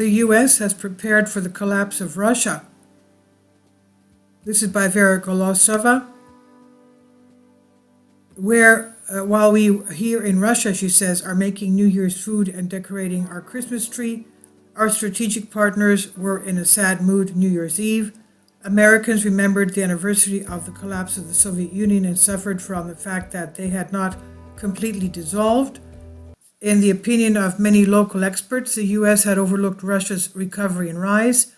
The U.S. has prepared for the collapse of Russia. This is by Vera Golosova, where while we here in Russia, she says, are making New Year's food and decorating our Christmas tree, our strategic partners were in a sad mood New Year's Eve. Americans remembered the anniversary of the collapse of the Soviet Union and suffered from the fact that they had not completely dissolved. In the opinion of many local experts, the U.S. had overlooked Russia's recovery and rise.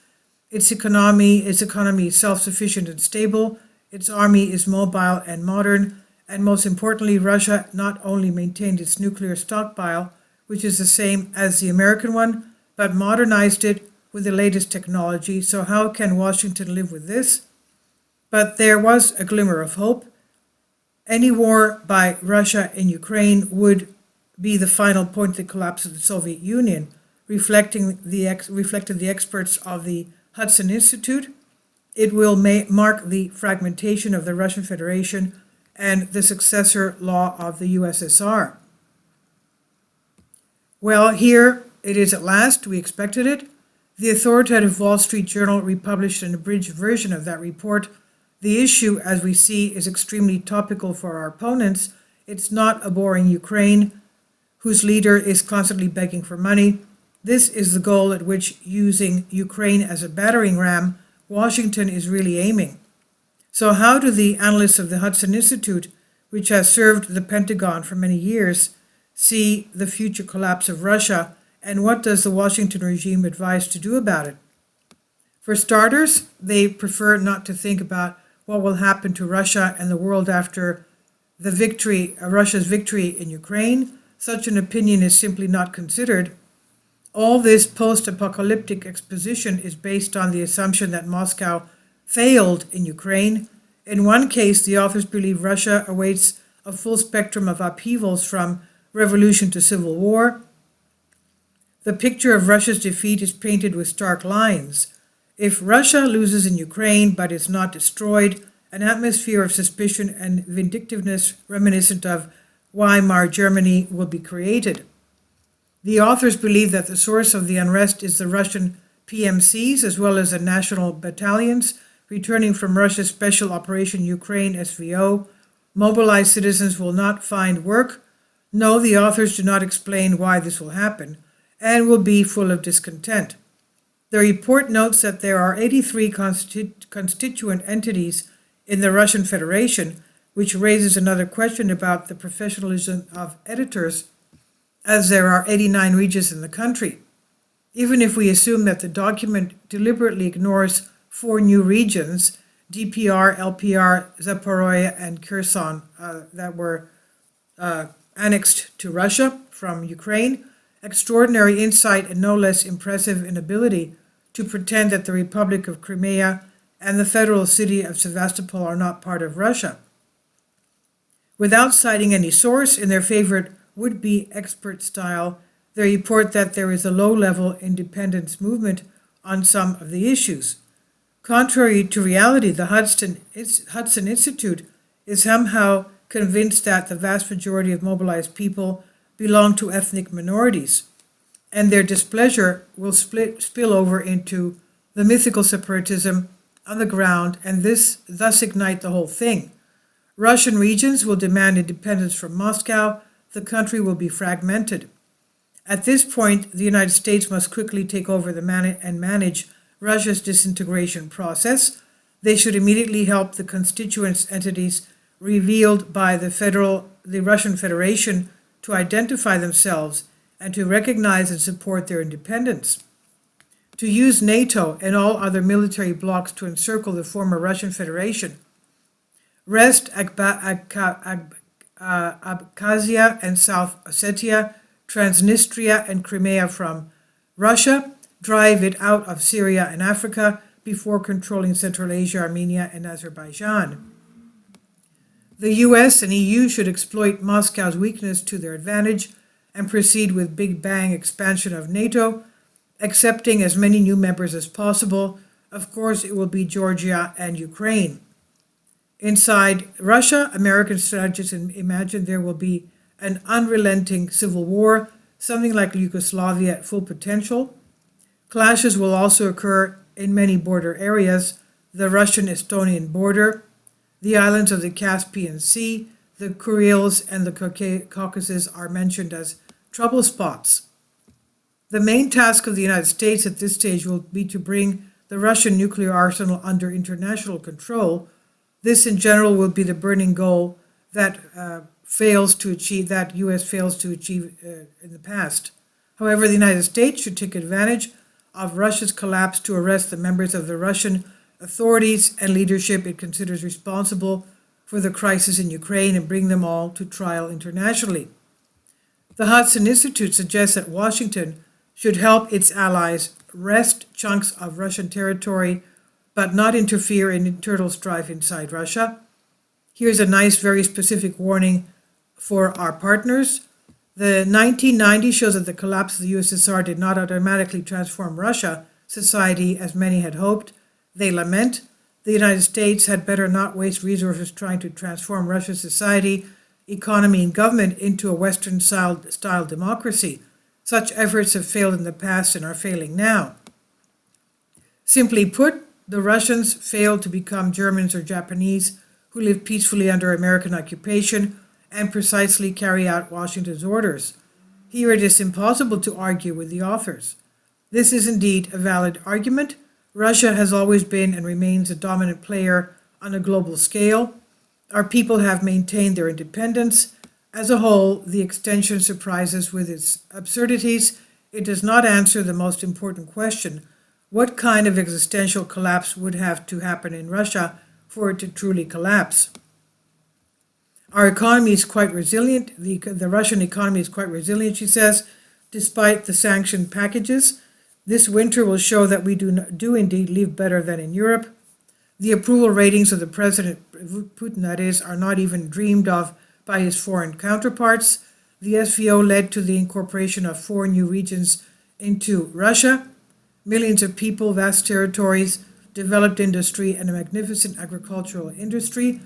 Its economy is self-sufficient and stable. Its army is mobile and modern. And most importantly, Russia not only maintained its nuclear stockpile, which is the same as the American one, but modernized it with the latest technology. So how can Washington live with this? But there was a glimmer of hope. Any war by Russia in Ukraine would be the final point of the collapse of the Soviet Union, reflected the experts of the Hudson Institute. It will mark the fragmentation of the Russian Federation and the successor law of the USSR. Well, here it is at last. We expected it. The authoritative Wall Street Journal republished an abridged version of that report. The issue, as we see, is extremely topical for our opponents. It's not a boring Ukraine whose leader is constantly begging for money. This is the goal at which, using Ukraine as a battering ram, Washington is really aiming. So how do the analysts of the Hudson Institute, which has served the Pentagon for many years, see the future collapse of Russia, and what does the Washington regime advise to do about it? For starters, they prefer not to think about what will happen to Russia and the world after Russia's victory in Ukraine. Such an opinion is simply not considered. All this post-apocalyptic exposition is based on the assumption that Moscow failed in Ukraine. In one case, the authors believe Russia awaits a full spectrum of upheavals from revolution to civil war. The picture of Russia's defeat is painted with stark lines. If Russia loses in Ukraine but is not destroyed, an atmosphere of suspicion and vindictiveness reminiscent of Weimar Germany will be created. The authors believe that the source of the unrest is the Russian PMCs as well as the national battalions returning from Russia's Special Operation Ukraine SVO. Mobilized citizens will not find work. No, the authors do not explain why this will happen and will be full of discontent. The report notes that there are 83 constituent entities in the Russian Federation, which raises another question about the professionalism of editors, as there are 89 regions in the country. Even if we assume that the document deliberately ignores 4 new regions, DPR, LPR, Zaporozhye, and Kherson, that were annexed to Russia from Ukraine, extraordinary insight and no less impressive inability to pretend that the Republic of Crimea and the federal city of Sevastopol are not part of Russia. Without citing any source, in their favorite would-be expert style, they report that there is a low-level independence movement on some of the issues. Contrary to reality, the Hudson Institute is somehow convinced that the vast majority of mobilized people belong to ethnic minorities, and their displeasure will spill over into the mythical separatism on the ground, and thus ignite the whole thing. Russian regions will demand independence from Moscow. The country will be fragmented. At this point, the United States must quickly take over and manage Russia's disintegration process. They should immediately help the constituent entities revealed by the Russian Federation to identify themselves and to recognize and support their independence. To use NATO and all other military blocs to encircle the former Russian Federation, wrest Abkhazia and South Ossetia, Transnistria and Crimea from Russia, drive it out of Syria and Africa before controlling Central Asia, Armenia, and Azerbaijan. The US and EU should exploit Moscow's weakness to their advantage and proceed with Big Bang expansion of NATO, accepting as many new members as possible. Of course, it will be Georgia and Ukraine. Inside Russia, American strategists imagine there will be an unrelenting civil war, something like Yugoslavia at full potential. Clashes will also occur in many border areas: the Russian-Estonian border, the islands of the Caspian Sea, the Kurils, and the Caucasus are mentioned as trouble spots. The main task of the United States at this stage will be to bring the Russian nuclear arsenal under international control. This, in general, will be the burning goal that U.S. fails to achieve in the past. However, the United States should take advantage of Russia's collapse to arrest the members of the Russian authorities and leadership it considers responsible for the crisis in Ukraine and bring them all to trial internationally. The Hudson Institute suggests that Washington should help its allies wrest chunks of Russian territory but not interfere in internal strife inside Russia. Here's a nice, very specific warning for our partners. The 1990s shows that the collapse of the USSR did not automatically transform Russia society as many had hoped. They lament the United States had better not waste resources trying to transform Russia's society, economy, and government into a Western-style democracy. Such efforts have failed in the past and are failing now. Simply put, the Russians failed to become Germans or Japanese who live peacefully under American occupation and precisely carry out Washington's orders. Here it is impossible to argue with the authors. This is indeed a valid argument. Russia has always been and remains a dominant player on a global scale. Our people have maintained their independence. As a whole, the extension surprises with its absurdities. It does not answer the most important question: what kind of existential collapse would have to happen in Russia for it to truly collapse? Our economy is quite resilient. The Russian economy is quite resilient, she says, despite the sanction packages. This winter will show that we do indeed live better than in Europe. The approval ratings of the President Putin, that is, are not even dreamed of by his foreign counterparts. The SVO led to the incorporation of 4 new regions into Russia. Millions of people, vast territories, developed industry, and a magnificent agricultural industry.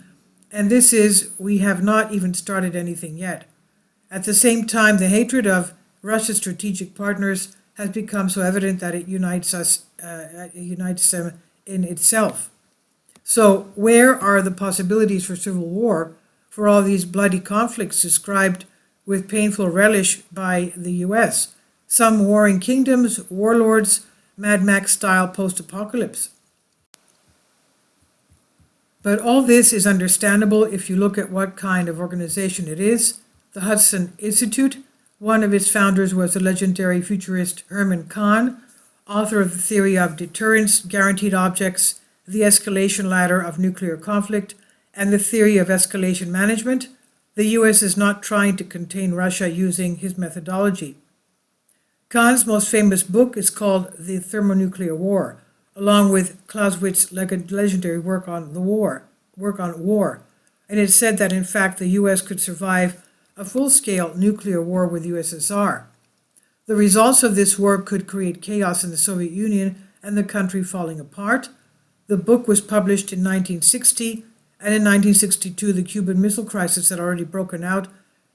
And we have not even started anything yet. At the same time, the hatred of Russia's strategic partners has become so evident that it unites them in itself. So where are the possibilities for civil war, for all these bloody conflicts described with painful relish by the U.S.? Some warring kingdoms, warlords, Mad Max-style post-apocalypse. But all this is understandable if you look at what kind of organization it is. The Hudson Institute, one of its founders was the legendary futurist Herman Kahn, author of the theory of deterrence, guaranteed objects, the escalation ladder of nuclear conflict, and the theory of escalation management. The U.S. is not trying to contain Russia using his methodology. Kahn's most famous book is called The Thermonuclear War, along with Clausewitz's legendary work on war. And it said that, in fact, the U.S. could survive a full-scale nuclear war with USSR. The results of this war could create chaos in the Soviet Union and the country falling apart. The book was published in 1960, and in 1962 the Cuban Missile Crisis had already broken out,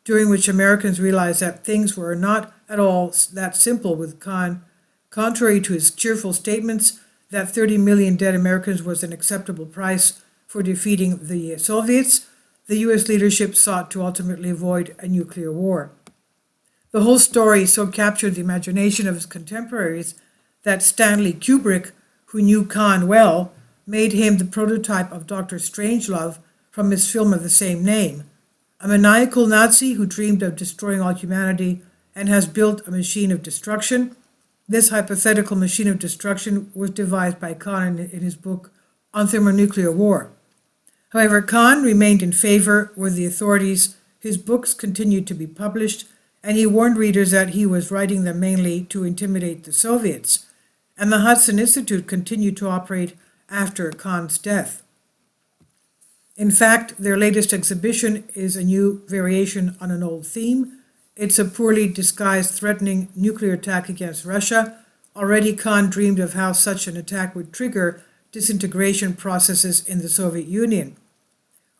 during which Americans realized that things were not at all that simple with Kahn. Contrary to his cheerful statements that 30 million dead Americans was an acceptable price for defeating the Soviets, the U.S. leadership sought to ultimately avoid a nuclear war. The whole story so captured the imagination of his contemporaries that Stanley Kubrick, who knew Kahn well, made him the prototype of Dr. Strangelove from his film of the same name. A maniacal Nazi who dreamed of destroying all humanity and has built a machine of destruction. This hypothetical machine of destruction was devised by Kahn in his book on thermonuclear war. However, Kahn remained in favor with the authorities. His books continued to be published, and he warned readers that he was writing them mainly to intimidate the Soviets. And the Hudson Institute continued to operate after Kahn's death. In fact, their latest exhibition is a new variation on an old theme. It's a poorly disguised threatening nuclear attack against Russia. Already Kahn dreamed of how such an attack would trigger disintegration processes in the Soviet Union.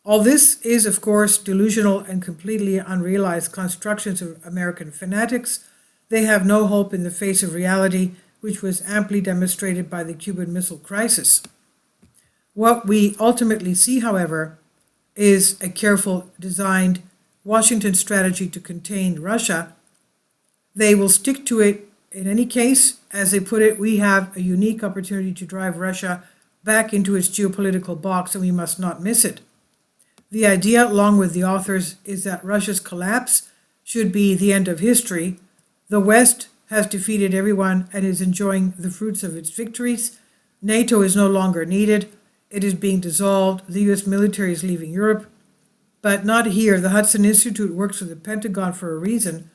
All this is, of course, delusional and completely unrealized constructions of American fanatics. They have no hope in the face of reality, which was amply demonstrated by the Cuban Missile Crisis. What we ultimately see, however, is a careful designed Washington strategy to contain Russia. They will stick to it in any case. As they put it, we have a unique opportunity to drive Russia back into its geopolitical box, and we must not miss it. The idea, along with the authors, is that Russia's collapse should be the end of history. The West has defeated everyone and is enjoying the fruits of its victories. NATO is no longer needed. It is being dissolved. The US military is leaving Europe. But not here. The Hudson Institute works with the Pentagon for a reason.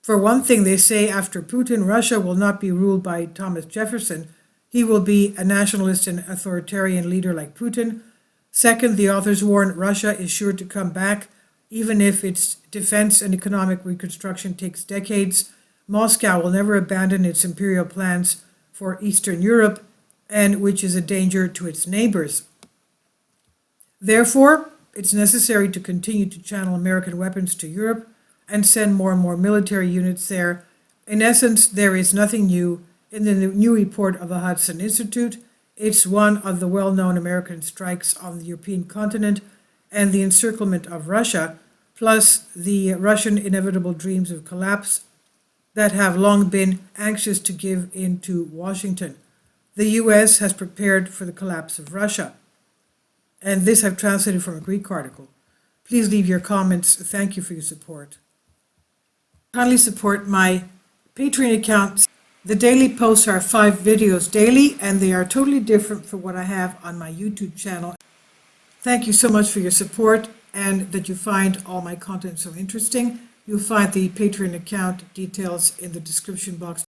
For one thing, they say after Putin, Russia will not be ruled by Thomas Jefferson. He will be a nationalist and authoritarian leader like Putin. Second, the authors warn Russia is sure to come back, even if its defense and economic reconstruction takes decades. Moscow will never abandon its imperial plans for Eastern Europe, and which is a danger to its neighbors. Therefore, it's necessary to continue to channel American weapons to Europe and send more and more military units there. In essence, there is nothing new in the new report of the Hudson Institute. It's one of the well-known American strikes on the European continent and the encirclement of Russia, plus the Russian inevitable dreams of collapse that have long been anxious to give in to Washington. The US has prepared for the collapse of Russia. And this I've translated from a Greek article. Please leave your comments. Thank you for your support. Kindly support my Patreon account. The daily posts are 5 videos daily, and they are totally different from what I have on my YouTube channel. Thank you so much for your support and that you find all my content so interesting. You'll find the Patreon account details in the description box.